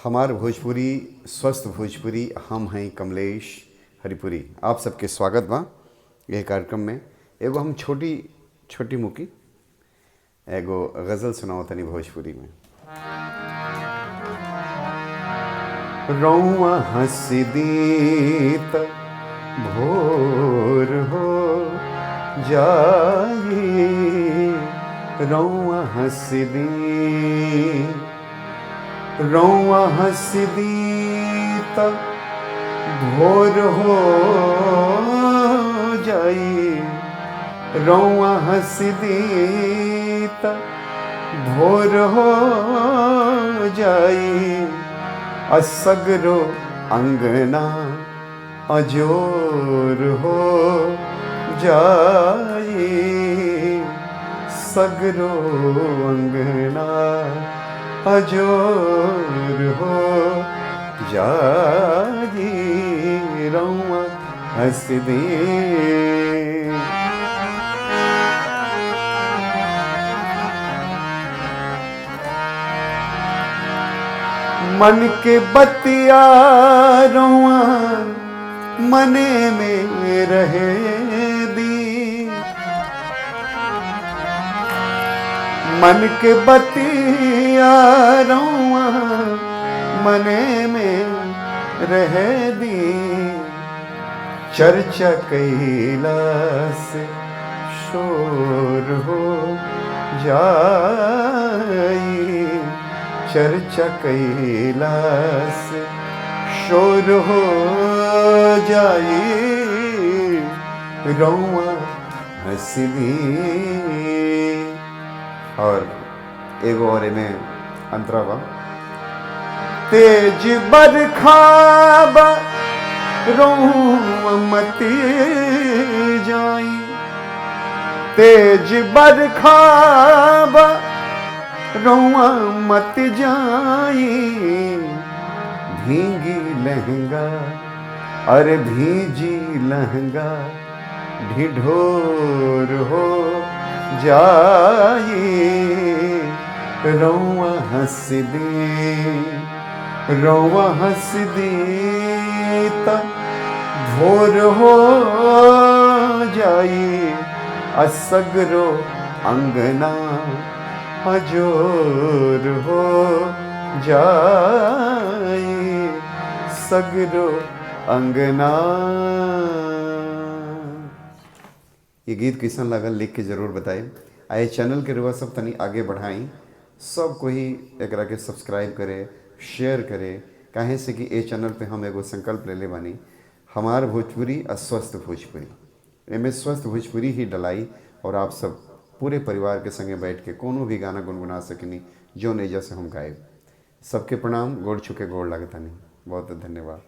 हमार भोजपुरी स्वस्थ भोजपुरी, हम हैं कमलेश हरिपुरी। आप सबके स्वागत बा यह कार्यक्रम में। एगो हम छोटी छोटी मुकी एगो गज़ल सुनाओ तनी भोजपुरी में। रौआ हंस दीत भोर हो जाई, रौआ हंस दी, रौआ हंस दीत भोर हो जाई, रौआ हंस दीत भोर हो जाई, असगरो अंगना अजोर हो जाई, सगरो अंगना अजोर हो जाई, रौआ हंस दे। मन के बतिया रौआ मने में रहे दी, मन के बतिया रौआ मने में रहे दी, चर्चा कैला से शोर हो जाई, चर्चा कैला से शोर हो जाई, रौआ हंस दी। और एगो और में अंतरा बा। तेज बरखाबा रौआ मती जाई, तेज बरखाबा रौआ मत जाई, भींगी लहंगा अरे भीजी लहंगा ढिढोर हो जाई, रौआ हंस दी, रौआ हंस दी त भोर हो जाई, असगरो अंगना अजोर हो जाई, सगरो अंगना। ये गीत कैसन लगल लिख के जरूर बताएं। आए चैनल के रुआ सब तनी आगे बढ़ाई, सब कोई एकरा के सब्सक्राइब करे, शेयर करे, काहे से कि ए चैनल पे हम एगो संकल्प ले ले बानी, हमार भोजपुरी और स्वस्थ भोजपुरी, एमे स्वस्थ भोजपुरी ही डलाई और आप सब पूरे परिवार के संगे बैठ के कोनो भी गाना गुनगुना सकनी जो नेजा से हम गाए। सबके प्रणाम, गोड़ छुके गोड़ लागतानी। बहुत बहुत धन्यवाद।